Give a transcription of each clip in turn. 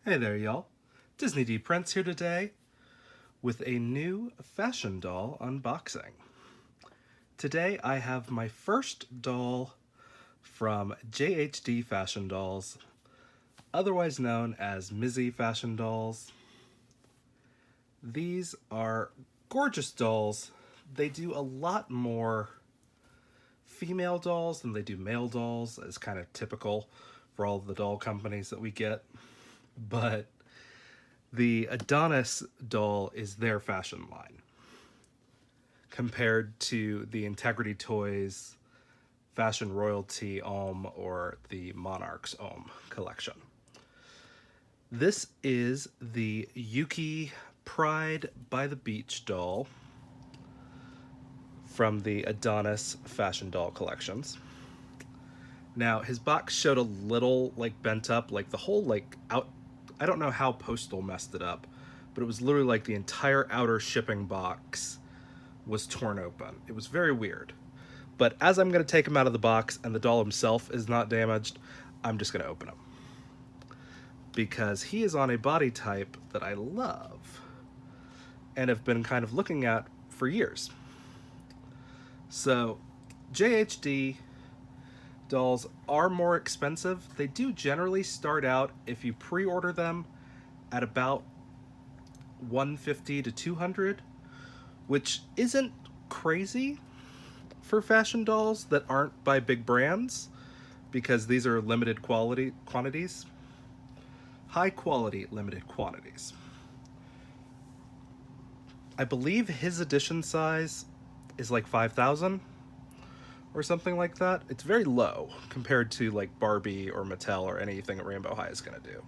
Hey there, y'all. Disney D Prince here today with a new fashion doll unboxing. Today I have my first doll from JHD Fashion Dolls, otherwise known as Mizzy Fashion Dolls. These are gorgeous dolls. They do a lot more female dolls than they do male dolls, as kind of typical for all the doll companies that we get. But the Adonis doll is their fashion line compared to the Integrity Toys Fashion Royalty Ohm or the Monarchs Ohm collection. This is the Yuki Pride by the Beach doll from the Adonis fashion doll collections. Now, his box showed a little bent up, the whole out. I don't know how Postal messed it up, but it was literally like the entire outer shipping box was torn open. It was very weird. But as I'm going to take him out of the box and the doll himself is not damaged, I'm just going to open him. Because he is on a body type that I love and have been kind of looking at for years. So, JHD dolls are more expensive. They do generally start out, if you pre-order them, at about $150 to $200, which isn't crazy for fashion dolls that aren't by big brands, because these are limited quantities. High quality limited quantities. I believe his edition size is like 5,000 or something like that. It's very low compared to like Barbie or Mattel or anything that Rainbow High is going to do.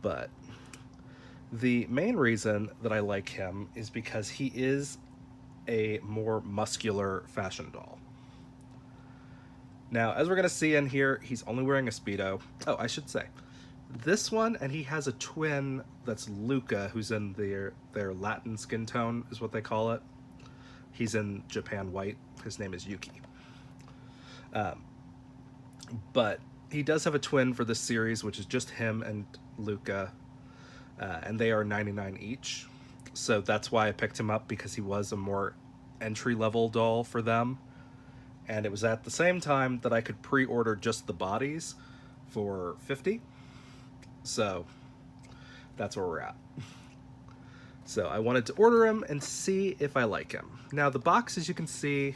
But the main reason that I like him is because he is a more muscular fashion doll. Now, as we're going to see in here, he's only wearing a Speedo. Oh, I should say, this one, and he has a twin that's Luca, who's in their Latin skin tone, is what they call it. He's in Japan white. His name is Yuki. But he does have a twin for this series, which is just him and Luca, and they are $99 each. So that's why I picked him up, because he was a more entry-level doll for them. And it was at the same time that I could pre-order just the bodies for $50. So that's where we're at. So I wanted to order him and see if I like him. Now the box, as you can see,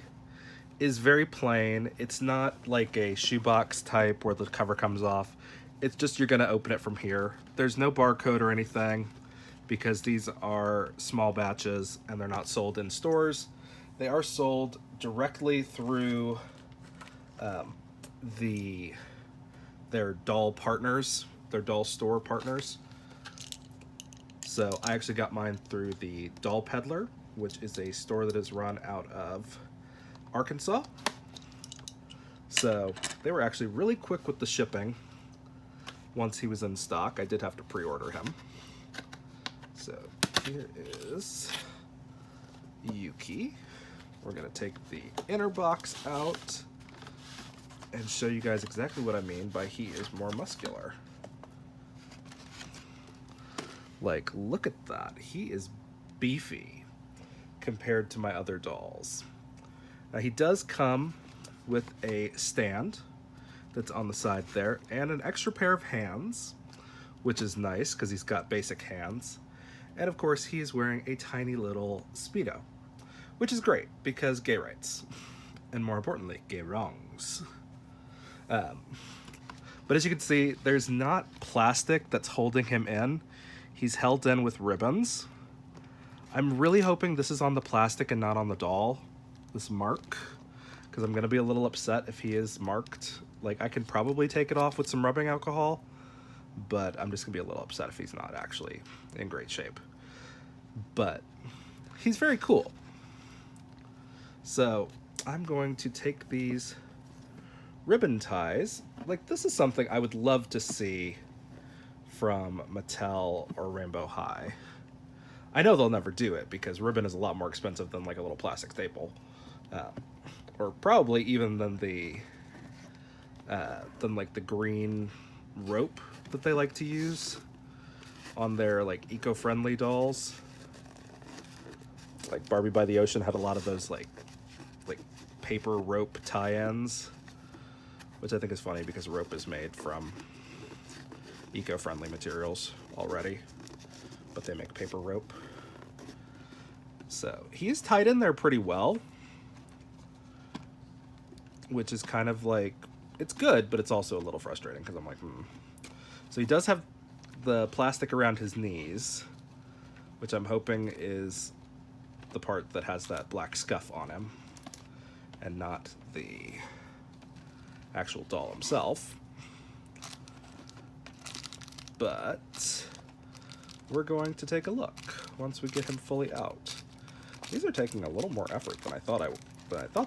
is very plain. It's not like a shoebox type where the cover comes off. It's just you're gonna open it from here. There's no barcode or anything because these are small batches and they're not sold in stores. They are sold directly through their doll partners, their doll store partners. So I actually got mine through the Doll Peddler, which is a store that is run out of Arkansas. So they were actually really quick with the shipping. Once he was in stock, I did have to pre-order him. So here is Yuki. We're gonna take the inner box out and show you guys exactly what I mean by he is more muscular. Like, look at that. He is beefy compared to my other dolls. Now, he does come with a stand that's on the side there and an extra pair of hands, which is nice because he's got basic hands. And of course, he is wearing a tiny little Speedo, which is great because gay rights, and more importantly, gay wrongs. But as you can see, there's not plastic that's holding him in. He's held in with ribbons. I'm really hoping this is on the plastic and not on the doll, this mark, because I'm gonna be a little upset if he is marked. Like, I could probably take it off with some rubbing alcohol, but I'm just gonna be a little upset if he's not actually in great shape. But he's very cool. So I'm going to take these ribbon ties. Like, this is something I would love to see from Mattel or Rainbow High. I know they'll never do it because ribbon is a lot more expensive than like a little plastic staple, or probably even than like the green rope that they like to use on their like eco-friendly dolls. Like Barbie by the Ocean had a lot of those like paper rope tie-ins, which I think is funny because rope is made from eco-friendly materials already, but they make paper rope. So he's tied in there pretty well, which is kind of like, it's good, but it's also a little frustrating because I'm like, So he does have the plastic around his knees, which I'm hoping is the part that has that black scuff on him and not the actual doll himself. But we're going to take a look once we get him fully out. These are taking a little more effort than I thought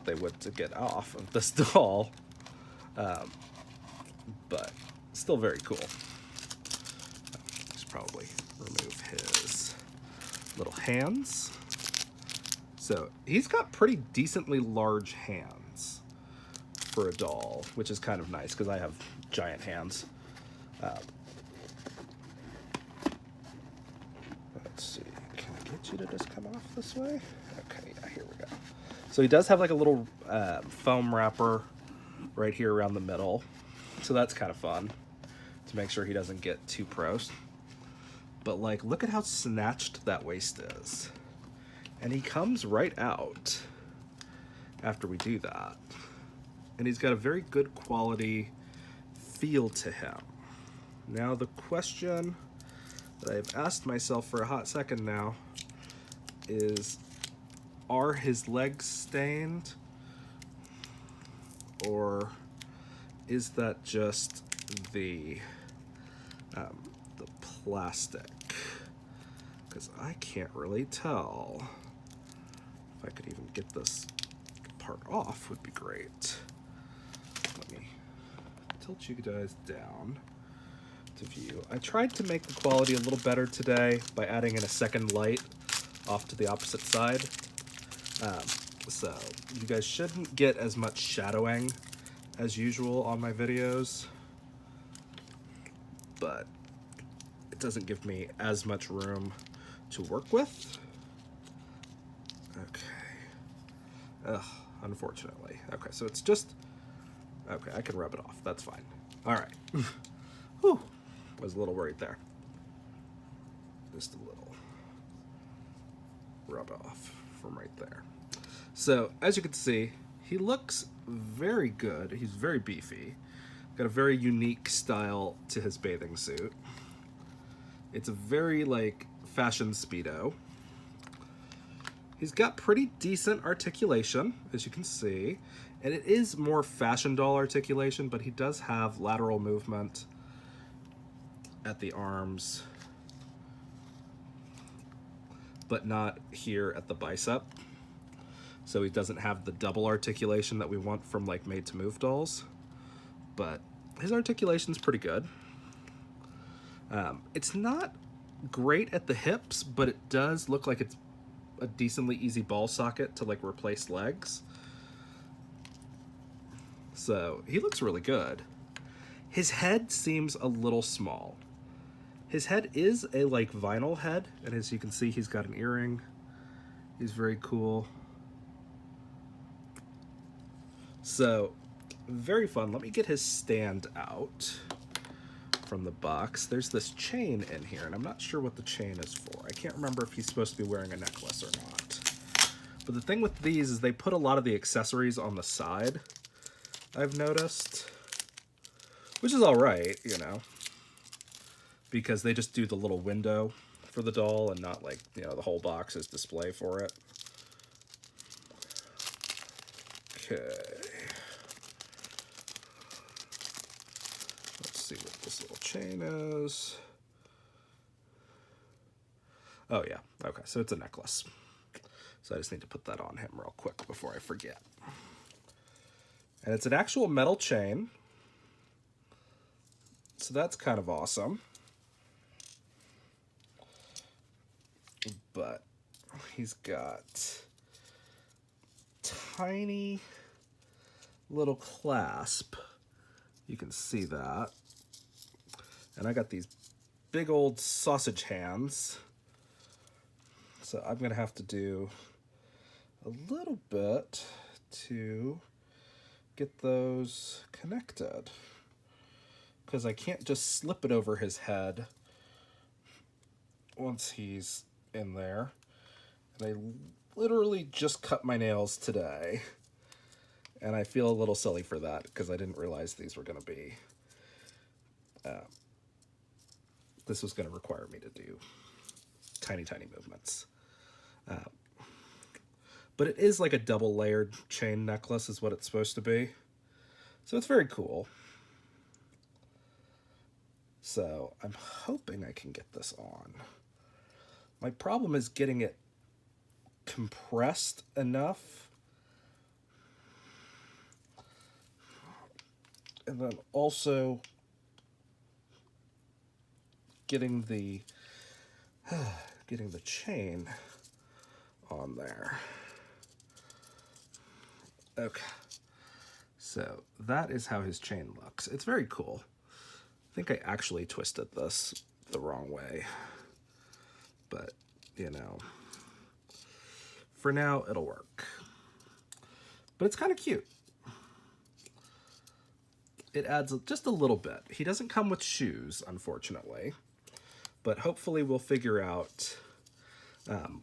they would to get off of this doll, but still very cool. Let's probably remove his little hands. So he's got pretty decently large hands for a doll, which is kind of nice because I have giant hands. Let's see, can I get you to just come off this way? Okay, yeah, here we go. So he does have like a little foam wrapper right here around the middle. So that's kind of fun to make sure he doesn't get too pros. But like, look at how snatched that waist is. And he comes right out after we do that. And he's got a very good quality feel to him. Now the question that I've asked myself for a hot second now is, are his legs stained? Or is that just the plastic? Because I can't really tell. If I could even get this part off would be great. Let me tilt you guys down to view. I tried to make the quality a little better today by adding in a second light off to the opposite side. So you guys shouldn't get as much shadowing as usual on my videos, but it doesn't give me as much room to work with. Okay. Unfortunately. Okay, so it's just... Okay, I can rub it off. That's fine. All right. Whew. Was a little worried there. Just a little rub off from right there. So, as you can see, he looks very good. He's very beefy. Got a very unique style to his bathing suit. It's a very, like, fashion Speedo. He's got pretty decent articulation, as you can see. And it is more fashion doll articulation, but he does have lateral movement at the arms, but not here at the bicep. So he doesn't have the double articulation that we want from like made to move dolls, but his articulation's pretty good. It's not great at the hips, but it does look like it's a decently easy ball socket to like replace legs. So he looks really good. His head seems a little small. His head is a like vinyl head, and as you can see, he's got an earring. He's very cool. So very fun. Let me get his stand out from the box. There's this chain in here, and I'm not sure what the chain is for. I can't remember if he's supposed to be wearing a necklace or not. But the thing with these is they put a lot of the accessories on the side, I've noticed, which is all right, you know, because they just do the little window for the doll and not like, you know, the whole box is display for it. Okay. Let's see what this little chain is. Oh yeah, okay, so it's a necklace. So I just need to put that on him real quick before I forget. And it's an actual metal chain. So that's kind of awesome. But he's got tiny little clasp. You can see that. And I got these big old sausage hands. So I'm going to have to do a little bit to get those connected, because I can't just slip it over his head once he's in there. And I literally just cut my nails today, and I feel a little silly for that because I didn't realize these were going to be this was going to require me to do tiny movements. But it is like a double layered chain necklace is what it's supposed to be. So it's very cool. So I'm hoping I can get this on. My problem is getting it compressed enough. And then also getting the chain on there. Okay. So that is how his chain looks. It's very cool. I think I actually twisted this the wrong way. But, you know, for now it'll work. But it's kind of cute. It adds just a little bit. He doesn't come with shoes, unfortunately. But hopefully we'll figure out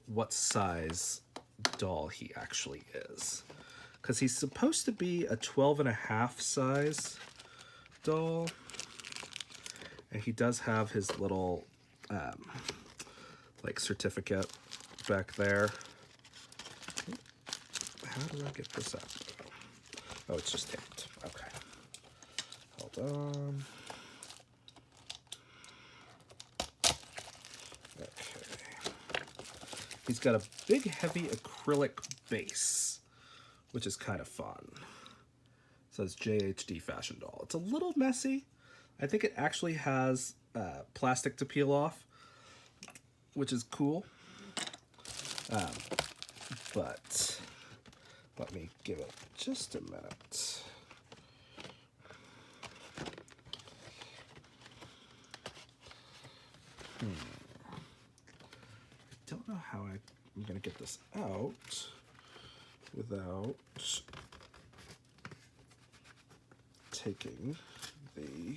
what size doll he actually is. Because he's supposed to be a 12.5 size doll. And he does have his little like certificate back there. How do I get this up? Oh, it's just taped. Okay. Hold on. Okay. He's got a big, heavy acrylic base, which is kind of fun. It says JHD fashion doll. It's a little messy. I think it actually has plastic to peel off, which is cool. But let me give it just a minute. I don't know how I'm going to get this out without taking the...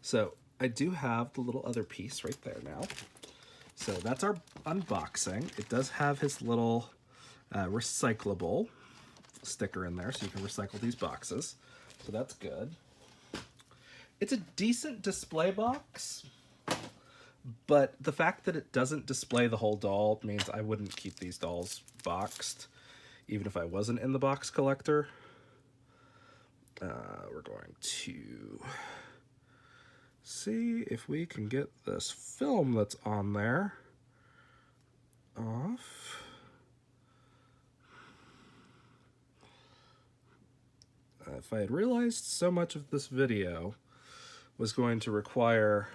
So I do have the little other piece right there now. So that's our unboxing. It does have his little recyclable sticker in there, so you can recycle these boxes. So that's good. It's a decent display box, but the fact that it doesn't display the whole doll means I wouldn't keep these dolls boxed, even if I wasn't in the box collector. We're going to see if we can get this film that's on there off. If I had realized so much of this video was going to require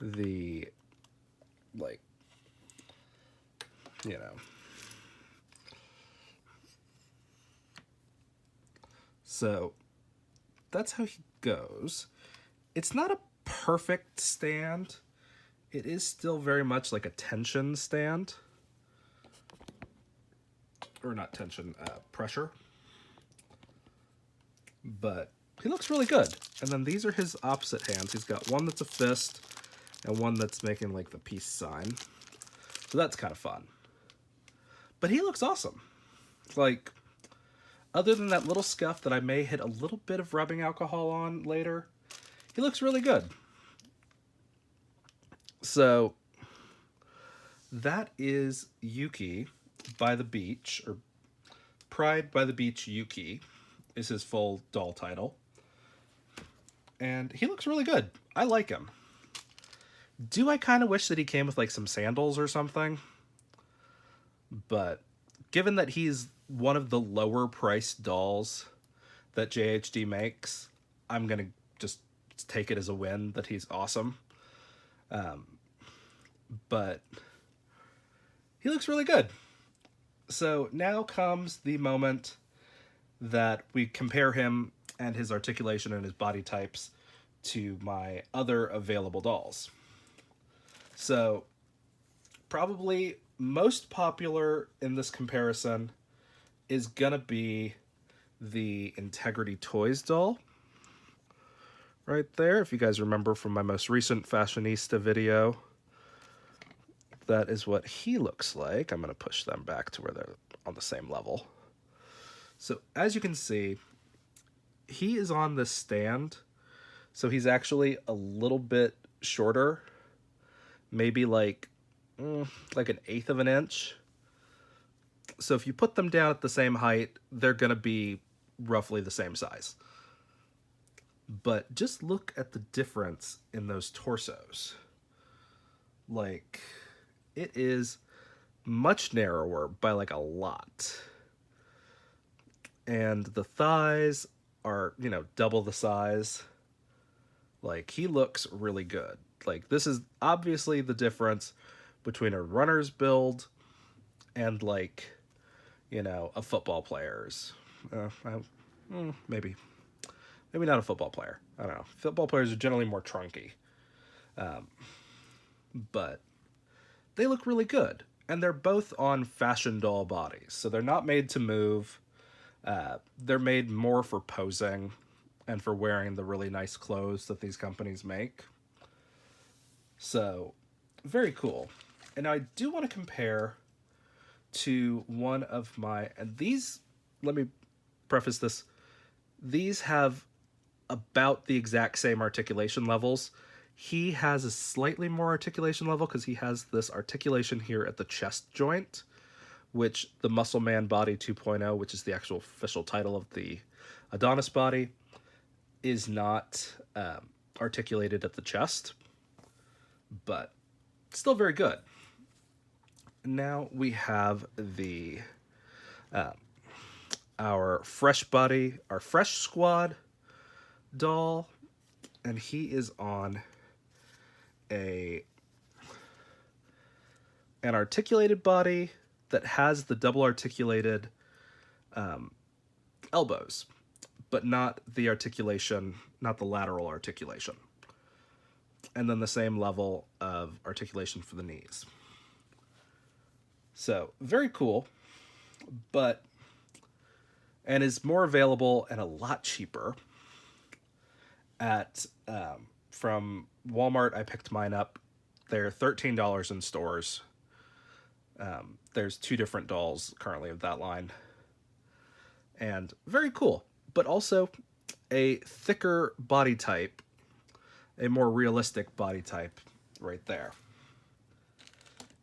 the, like, you know. So that's how he goes. It's not a perfect stand. It is still very much like a tension stand. Or not tension, pressure. But he looks really good. And then these are his opposite hands. He's got one that's a fist and one that's making like the peace sign. So that's kind of fun. But he looks awesome. Like, other than that little scuff that I may hit a little bit of rubbing alcohol on later, he looks really good. So that is Yuki by the Beach, or Pride by the Beach Yuki is his full doll title. And he looks really good. I like him. Do I kind of wish that he came with like some sandals or something? But given that he's one of the lower priced dolls that JHD makes, I'm going to just take it as a win that he's awesome. But he looks really good. So now comes the moment that we compare him and his articulation and his body types to my other available dolls. So, probably most popular in this comparison is gonna be the Integrity Toys doll. Right there, if you guys remember from my most recent Fashionista video, that is what he looks like. I'm gonna push them back to where they're on the same level. So as you can see, he is on the stand, so he's actually a little bit shorter, maybe like an eighth of an inch. So if you put them down at the same height, they're gonna be roughly the same size. But just look at the difference in those torsos. Like, it is much narrower by like a lot. And the thighs are, double the size. Like, he looks really good. Like, this is obviously the difference between a runner's build and, like, a football player's. Maybe not a football player. I don't know. Football players are generally more trunky. But they look really good. And they're both on fashion doll bodies. So they're not made to move. They're made more for posing and for wearing the really nice clothes that these companies make. So, very cool. And I do want to compare to one of my... And these, let me preface this. These have about the exact same articulation levels. He has a slightly more articulation level because he has this articulation here at the chest joint, which the Muscle Man Body 2.0, which is the actual official title of the Adonis body, is not articulated at the chest, but still very good. Now we have the our Fresh Squad doll, and he is on an articulated body that has the double articulated elbows, but not the articulation, not the lateral articulation. And then the same level of articulation for the knees. So, very cool, and is more available and a lot cheaper at, from Walmart. I picked mine up. They're $13 in stores. There's 2 different dolls currently of that line. And very cool, but also a thicker body type, a more realistic body type right there.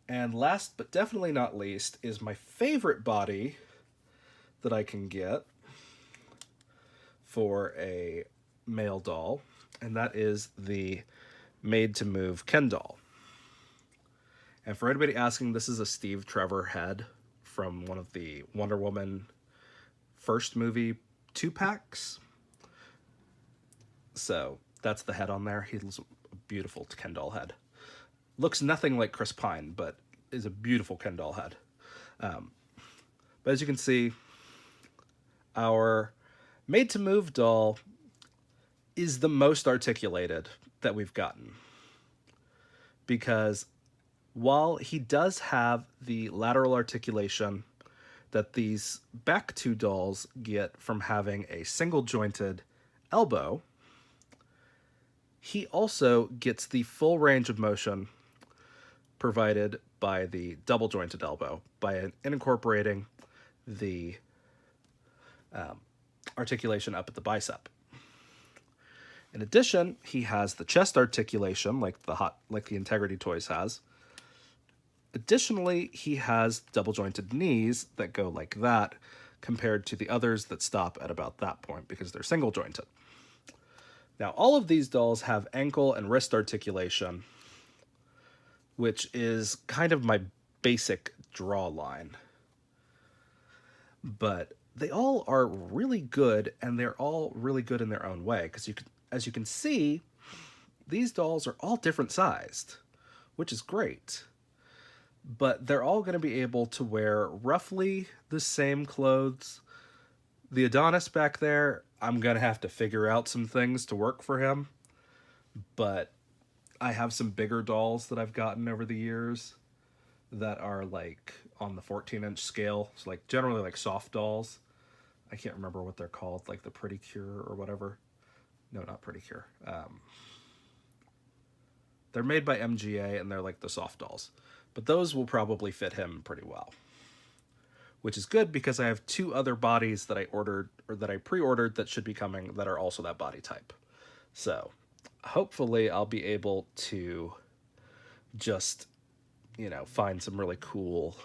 And last but definitely not least is my favorite body that I can get for a male doll, and that is the Made to Move Ken doll. And for anybody asking, this is a Steve Trevor head from one of the Wonder Woman first movie 2-packs. So that's the head on there. He's a beautiful Ken doll head. Looks nothing like Chris Pine, but is a beautiful Ken doll head. But as you can see, our Made to Move doll is the most articulated that we've gotten. Because while he does have the lateral articulation that these back 2 dolls get from having a single jointed elbow, he also gets the full range of motion provided by the double jointed elbow by incorporating the articulation up at the bicep. In addition, he has the chest articulation like the Integrity Toys has. Additionally, he has double jointed knees that go like that compared to the others that stop at about that point because they're single jointed. Now, all of these dolls have ankle and wrist articulation, which is kind of my basic draw line. But they all are really good, and they're all really good in their own way, because as you can see, these dolls are all different sized, which is great. But they're all going to be able to wear roughly the same clothes. The Adonis back there, I'm going to have to figure out some things to work for him. but I have some bigger dolls that I've gotten over the years that are like on the 14-inch scale. So like generally like soft dolls. I can't remember what they're called, like the Pretty Cure or whatever. No, not Pretty Cure. They're made by MGA and they're like the soft dolls. But those will probably fit him pretty well. Which is good because I have two other bodies that I ordered or that I pre-ordered that should be coming that are also that body type. So hopefully I'll be able to just, find some really cool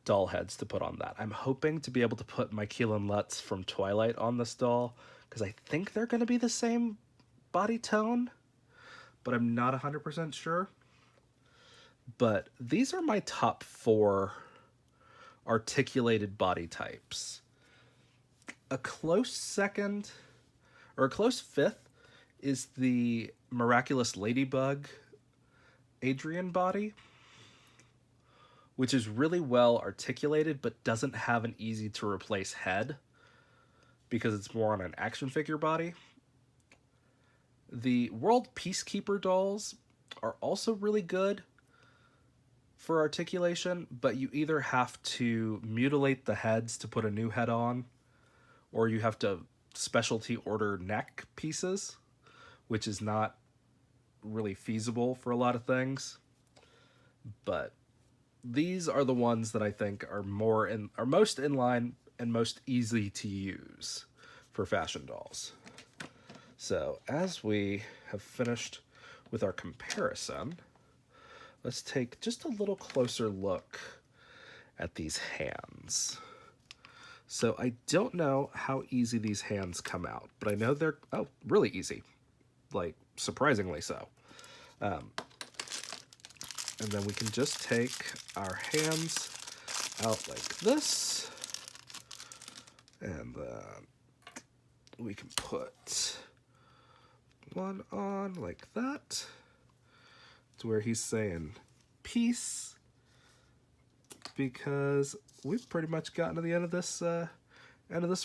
doll heads to put on that. I'm hoping to be able to put my Keelan Lutz from Twilight on this doll because I think they're going to be the same body tone, but I'm not 100% sure. But these are my top 4 articulated body types. A close second, or a close fifth, is the Miraculous Ladybug Adrian body, which is really well articulated but doesn't have an easy to replace head because it's more on an action figure body. The World Peacekeeper dolls are also really good for articulation, but you either have to mutilate the heads to put a new head on, or you have to specialty order neck pieces, which is not really feasible for a lot of things. But these are the ones that I think are most in line and most easy to use for fashion dolls. So as we have finished with our comparison, let's take just a little closer look at these hands. So I don't know how easy these hands come out, but I know they're, really easy. Like, surprisingly so. And then we can just take our hands out like this. And then we can put one on like that. To where he's saying peace. Because we've pretty much gotten to the end of this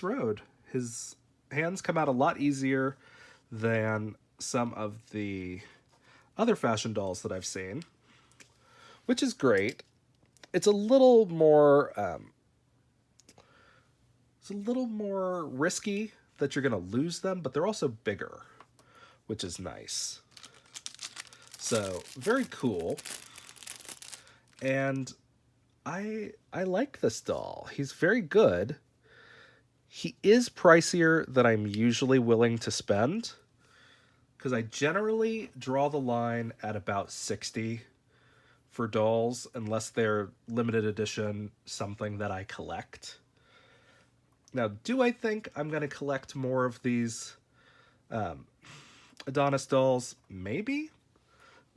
road. His hands come out a lot easier than some of the other fashion dolls that I've seen, which is great. It's a little more risky that you're going to lose them, but they're also bigger, which is nice. So very cool. And I like this doll. He's very good. He is pricier than I'm usually willing to spend, because I generally draw the line at about $60 for dolls, unless they're limited edition, something that I collect. Now, do I think I'm going to collect more of these Adonis dolls? Maybe.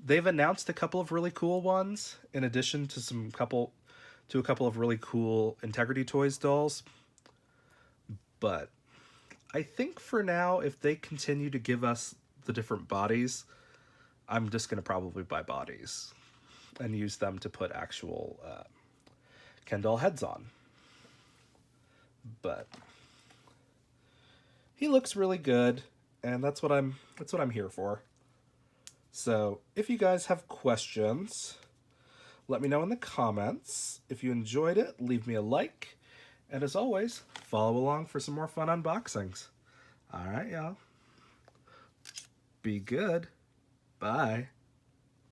They've announced a couple of really cool ones, in addition to a couple of really cool Integrity Toys dolls. But I think for now, if they continue to give us the different bodies, I'm just going to probably buy bodies and use them to put actual Ken doll heads on. But he looks really good, and that's what I'm here for. So if you guys have questions, let me know in the comments. If you enjoyed it, leave me a like. And as always, follow along for some more fun unboxings. All right, y'all. Be good. Bye.